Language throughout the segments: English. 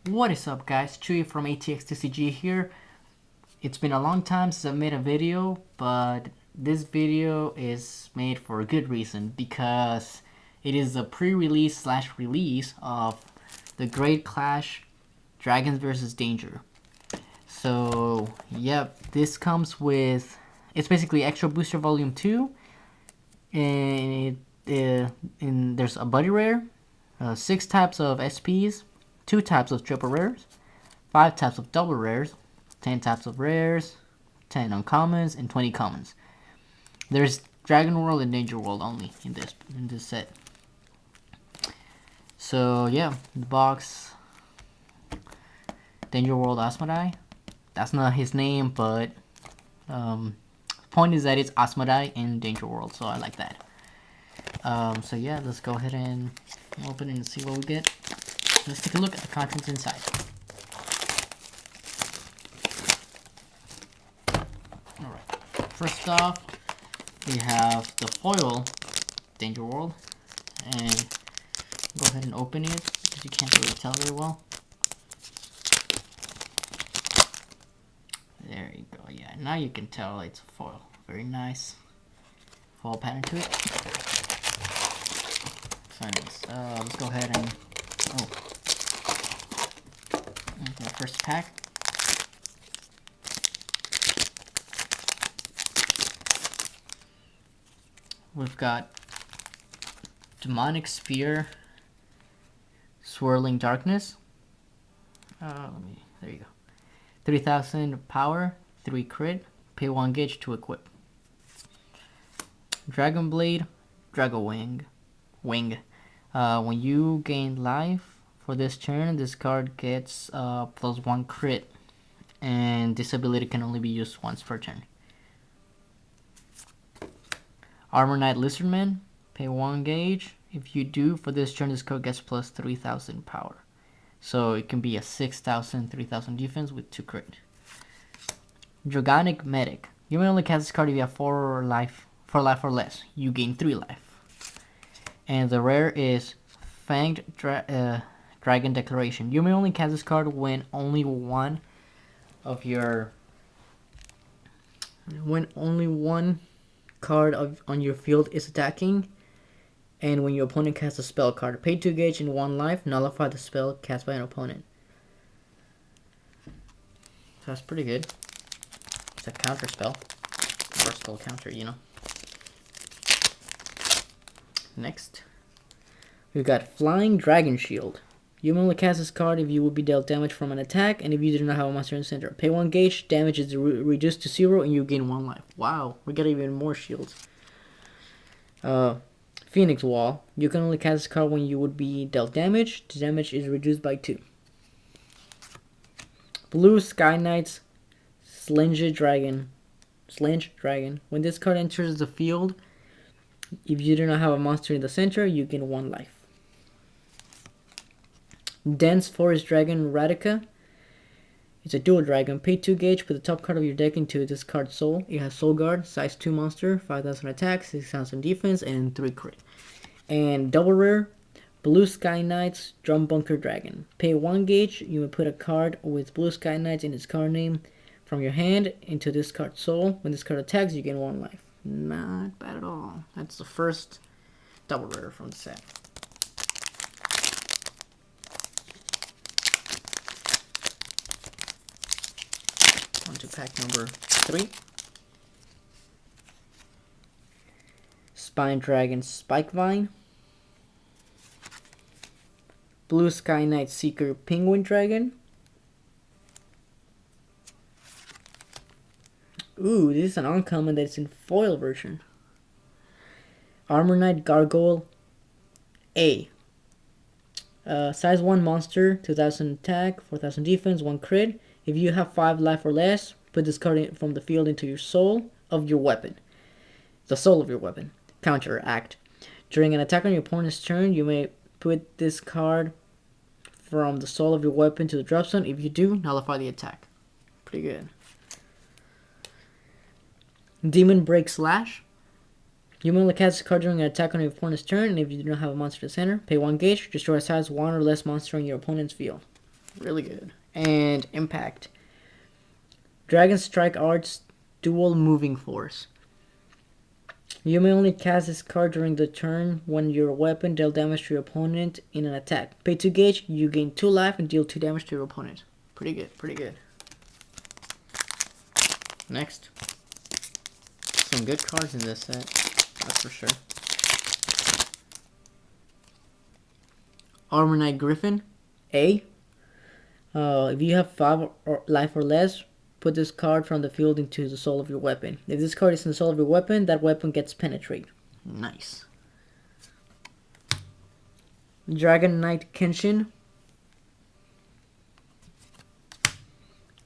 What is up, guys? Chewy from ATX2CG here. It's been a long time since I made a video, but this video is made for a good reason because it is a pre-release / release of the Great Clash Dragons vs. Danger. So, yep, this comes with, it's basically Extra Booster Volume 2, and there's a Buddy Rare, 6 types of SPs, 2 types of triple rares, 5 types of double rares, 10 types of rares, 10 uncommons, and 20 commons. There's Dragon World and Danger World only in this set. So yeah, the box, Danger World Asmodai. That's not his name, but point is that it's Asmodai in Danger World, so I like that. So yeah, let's go ahead and open it and see what we get. Let's take a look at the contents inside. Alright, first off, we have the foil Danger World, and go ahead and open it because you can't really tell very well. There you go, yeah, now you can tell it's a foil. Very nice foil pattern to it. So anyways, let's go ahead and, the first pack. We've got Demonic Spear, Swirling Darkness. There you go. 3000 power, 3 crit, pay 1 gauge to equip. Dragon Blade, Drago Wing. When you gain life for this turn, this card gets +1 crit, and this ability can only be used once per turn. Armor Knight Lizardman, pay 1 gauge. If you do, for this turn, this card gets plus 3000 power. So it can be a 6000, 3000 defense with 2 crit. Dragonic Medic. You may only cast this card if you have 4 life or less. You gain 3 life. And the rare is Fanged Dragon Declaration. You may only cast this card when only one card on your field is attacking, and when your opponent casts a spell card. Pay 2 gauge and 1 life, nullify the spell cast by an opponent. So that's pretty good. It's a counter spell. Versatile counter, you know. Next, we've got Flying Dragon Shield. You may only cast this card if you will be dealt damage from an attack, and if you do not have a monster in the center. Pay 1 gauge, damage is reduced to 0, and you gain 1 life. Wow, we got even more shields. Phoenix Wall. You can only cast this card when you would be dealt damage. The damage is reduced by 2. Blue Sky Knight's Slinge Dragon. When this card enters the field, if you do not have a monster in the center, you gain 1 life. Dense Forest Dragon Radica. It's a dual dragon. Pay 2 gauge, put the top card of your deck into this card's soul. It has Soul Guard, size 2 monster, 5000 attack, 6000 defense, and 3 crit. And double rare, Blue Sky Knights Drum Bunker Dragon. Pay 1 gauge, you may put a card with Blue Sky Knights in its card name from your hand into this card's soul. When this card attacks, you gain 1 life. Not bad at all. That's the first double rare from the set. On to pack number 3. Spine Dragon Spikevine. Blue Sky Knight Seeker Penguin Dragon. Ooh, this is an uncommon that's in foil version. Armor Knight Gargoyle A. Size 1 monster, 2000 attack, 4000 defense, 1 crit. If you have 5 life or less, put this card from the field into your soul of your weapon. The soul of your weapon. Counteract. During an attack on your opponent's turn, you may put this card from the soul of your weapon to the drop zone. If you do, nullify the attack. Pretty good. Demon Break Slash. You may only cast this card during an attack on your opponent's turn, and if you do not have a monster in the center, pay 1 gauge, destroy a size 1 or less monster on your opponent's field. Really good. And Impact. Dragon Strike Arts Dual Moving Force. You may only cast this card during the turn when your weapon dealt damage to your opponent in an attack. Pay 2 gauge, you gain 2 life and deal 2 damage to your opponent. Pretty good, pretty good. Next. Some good cards in this set, that's for sure. Armor Knight Griffin. A. If you have 5 life or less, put this card from the field into the soul of your weapon. If this card is in the soul of your weapon, that weapon gets Penetrate. Nice. Dragon Knight Kenshin.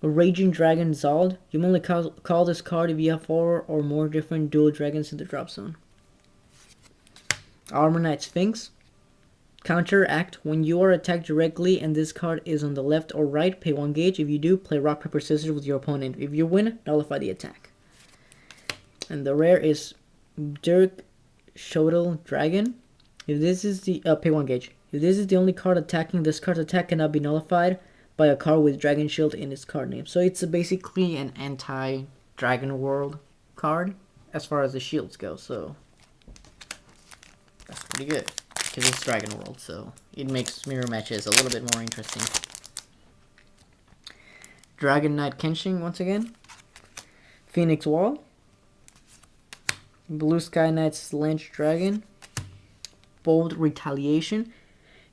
Raging Dragon Zald. You may only call this card if you have 4 or more different dual dragons in the drop zone. Armor Knight Sphinx. Counteract. When you are attacked directly and this card is on the left or right, pay 1 gauge. If you do, play rock, paper, scissors with your opponent. If you win, nullify the attack. And the rare is Dirk Shodel Dragon. If this is the pay 1 gauge. If this is the only card attacking, this card's attack cannot be nullified by a card with Dragon Shield in its card name. So it's basically an anti-Dragon World card as far as the shields go. So that's pretty good because it's Dragon World, so it makes mirror matches a little bit more interesting. Dragon Knight Kenshin once again. Phoenix Wall. Blue Sky Knight Sledge Dragon. Bold Retaliation.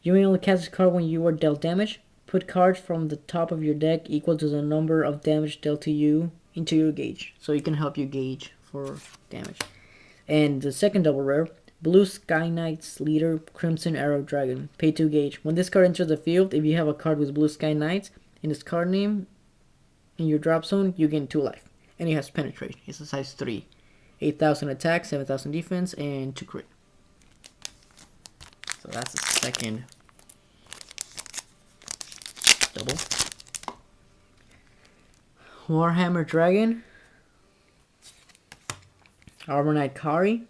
You may only cast this card when you are dealt damage. Put cards from the top of your deck equal to the number of damage dealt to you into your gauge. So it can help you gauge for damage. And the second double rare, Blue Sky Knight's Leader Crimson Arrow Dragon. Pay 2 gauge. When this card enters the field, if you have a card with Blue Sky Knights in its card name in your drop zone, you gain 2 life. And it has Penetrate. It's a size 3. 8,000 attack, 7,000 defense, and 2 crit. So that's the second double. Warhammer Dragon. Armor Knight Kari.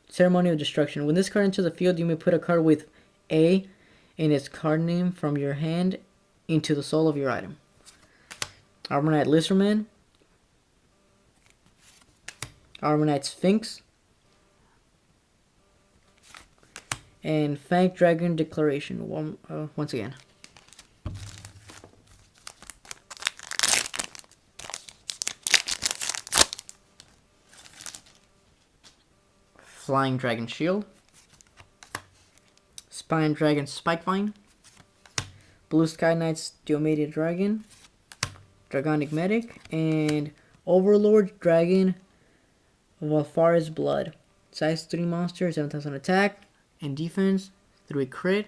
Ceremony of Destruction. When this card enters the field, you may put a card with A in its card name from your hand into the soul of your item. Armor Knight Lizardman. Armor Knight Sphinx. And Fang Dragon Declaration. Once again. Flying Dragon Shield. Spine Dragon Spikevine. Blue Sky Knight's Diomedia Dragon. Dragonic Medic. And Overlord Dragon Valfaris Blood. Size 3 monster, 7,000 attack and defense, 3 crit.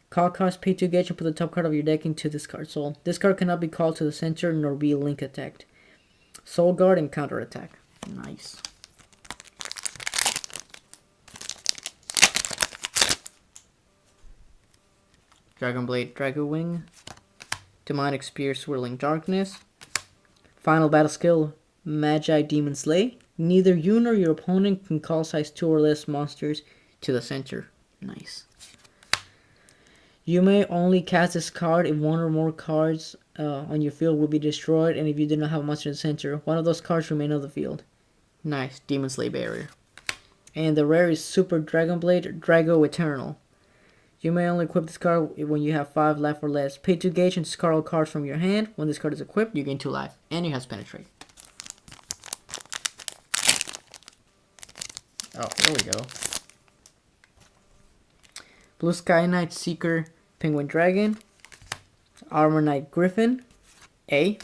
Call cost, pay 2 gauge and put the top card of your deck into this card soul. This card cannot be called to the center nor be link attacked. Soul Guard and counter attack. Nice. Dragonblade Dragowing. Demonic Spear Swirling Darkness. Final battle skill, Magi Demon Slay. Neither you nor your opponent can call size 2 or less monsters to the center. Nice. You may only cast this card if one or more cards on your field will be destroyed, and if you do not have a monster in the center, one of those cards remain on the field. Nice. Demon Slay Barrier. And the rare is Super Dragonblade Drago Eternal. You may only equip this card when you have 5 life or less. Pay 2 gauge and discard all cards from your hand. When this card is equipped, you gain 2 life. And it has Penetrate. Oh, there we go. Blue Sky Knight Seeker Penguin Dragon. Armor Knight Griffin. A.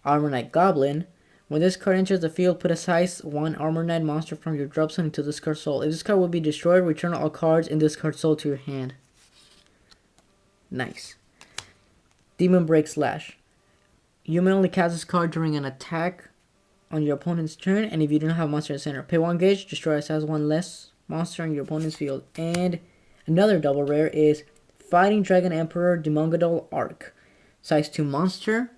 Armor Knight Goblin. When this card enters the field, put a size 1 Armor Knight monster from your drop zone into this card's soul. If this card will be destroyed, return all cards in this card's soul to your hand. Nice. Demon Break Slash. You may only cast this card during an attack on your opponent's turn, and if you do not have a monster in the center, pay 1 gauge, destroy a size 1 less monster on your opponent's field. And another double rare is Fighting Dragon Emperor Demongadol Arc. Size 2 monster,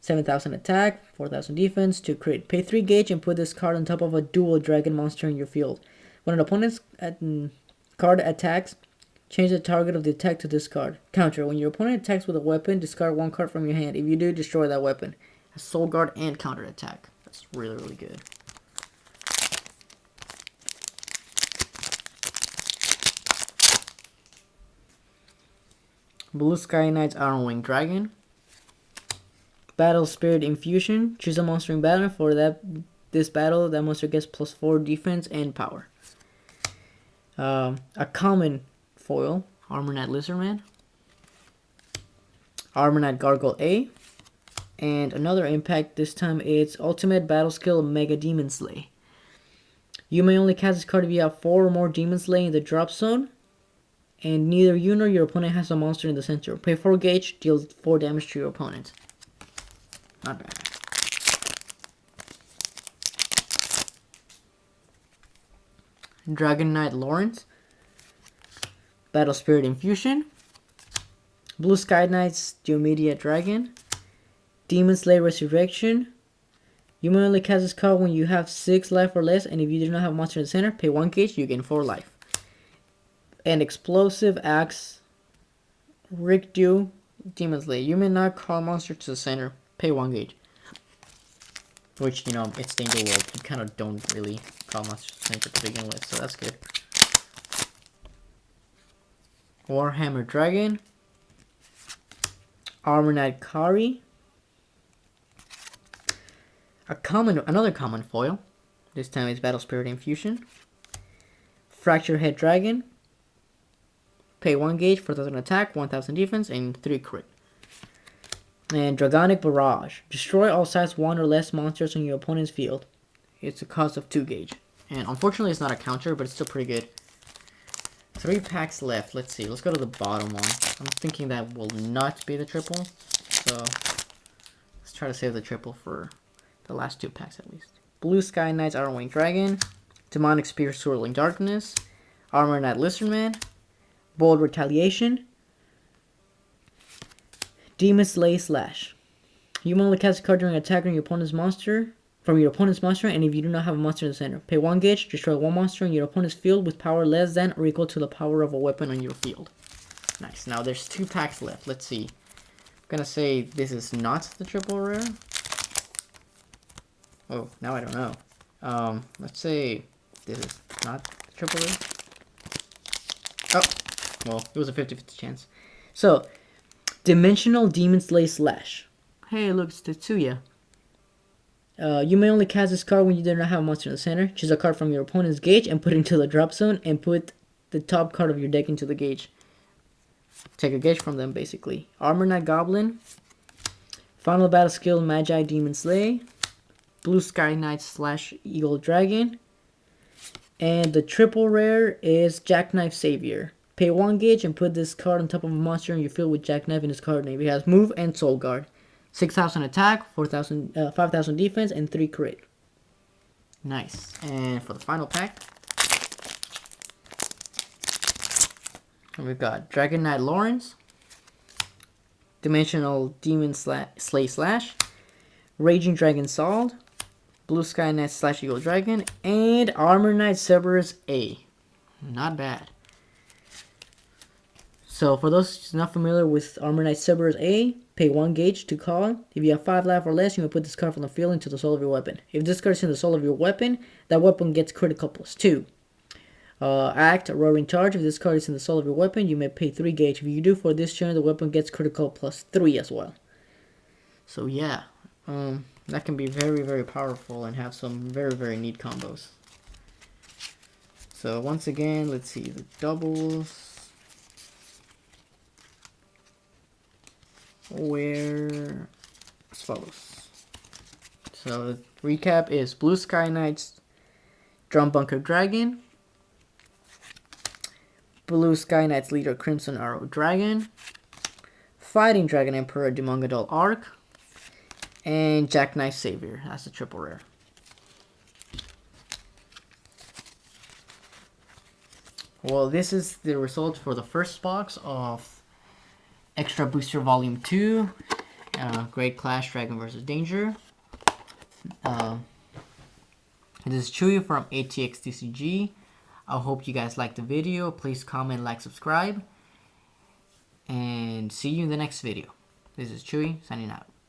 7,000 attack, 4,000 defense, 2 crit. Pay 3 gauge and put this card on top of a dual dragon monster in your field. When an opponent's card attacks, Change the target of the attack to discard. Counter. When your opponent attacks with a weapon, discard 1 card from your hand. If you do, destroy that weapon. Has Soul Guard and counter attack. That's really, really good. Blue Sky Knight's Iron Wing Dragon. Battle Spirit Infusion. Choose a monster in battle. For this battle, that monster gets +4 defense and power. A common foil, Armor Knight Lizardman. Armor Knight Gargoyle A. And another impact, this time it's Ultimate Battle Skill Mega Demon Slay. You may only cast this card if you have 4 or more Demon Slay in the drop zone. And neither you nor your opponent has a monster in the center. Pay 4 gauge, deals 4 damage to your opponent. Not bad. Dragon Knight Lawrence. Battle Spirit Infusion. Blue Sky Knight's Diomedia Dragon. Demon Slayer Resurrection. You may only cast this card when you have 6 life or less, and if you do not have a monster in the center, pay 1 gauge, you gain 4 life. And Explosive Axe Rikdu Demon Slayer. You may not call a monster to the center, pay 1 gauge. Which, you know, it's Danger World. You kind of don't really call monsters to the center to begin with, so that's good. Warhammer Dragon. Armor Knight Kari. Another common foil. This time it's Battle Spirit Infusion. Fracture Head Dragon. Pay 1 gauge, 4,000 attack, 1,000 defense, and 3 crit. And Dragonic Barrage. Destroy all size 1 or less monsters on your opponent's field. It's a cost of 2 gauge. And unfortunately it's not a counter, but it's still pretty good. 3 packs left. Let's see. Let's go to the bottom one. I'm thinking that will not be the triple. So let's try to save the triple for the last 2 packs at least. Blue Sky Knight's Iron Wing Dragon. Demonic Spear Swirling Darkness. Armor Knight Lizardman. Bold Retaliation. Demon Slay Slash. You may only cast a card during attack on your opponent's monster, and if you do not have a monster in the center. Pay 1 gauge, destroy 1 monster in your opponent's field with power less than or equal to the power of a weapon on your field. Nice. Now there's 2 packs left. Let's see. I'm gonna say this is not the triple rare. Oh, now I don't know. Let's say this is not the triple rare. Oh, well, it was a 50-50 chance. So, Dimensional Demon Slay Slash. Hey, look, it's Tetsuya. You may only cast this card when you do not have a monster in the center. Choose a card from your opponent's gauge and put it into the drop zone, and put the top card of your deck into the gauge. Take a gauge from them, basically. Armor Knight Goblin. Final Battle Skill Magi Demon Slay. Blue Sky Knight / Eagle Dragon. And the triple rare is Jackknife Savior. Pay 1 gauge and put this card on top of a monster in your field with Jackknife in his card name. It has move and soul guard. 6,000 attack, 5,000 defense, and 3 crit. Nice. And for the final pack, we've got Dragon Knight Lawrence, Dimensional Demon Slay Slash, Raging Dragon Sald, Blue Sky Knight / Eagle Dragon, and Armor Knight Cerberus A. Not bad. So for those not familiar with Armor Knight Cerberus A, pay 1 gauge to call. If you have 5 life or less, you may put this card from the field into the soul of your weapon. If this card is in the soul of your weapon, that weapon gets critical +2. Act, Roaring Charge. If this card is in the soul of your weapon, you may pay 3 gauge. If you do, for this turn, the weapon gets critical +3 as well. So yeah, that can be very, very powerful and have some very, very neat combos. So once again, let's see the doubles. Where as follows. So the recap is Blue Sky Knight's Drum Bunker Dragon, Blue Sky Knight's Leader Crimson Arrow Dragon, Fighting Dragon Emperor Demongadol Arc, and Jackknife Savior. That's the triple rare. Well, this is the result for the first box of Extra Booster Volume 2, Great Clash Dragon vs. Danger. This is Chewy from ATX TCG. I hope you guys liked the video. Please comment, like, subscribe. And see you in the next video. This is Chewy signing out.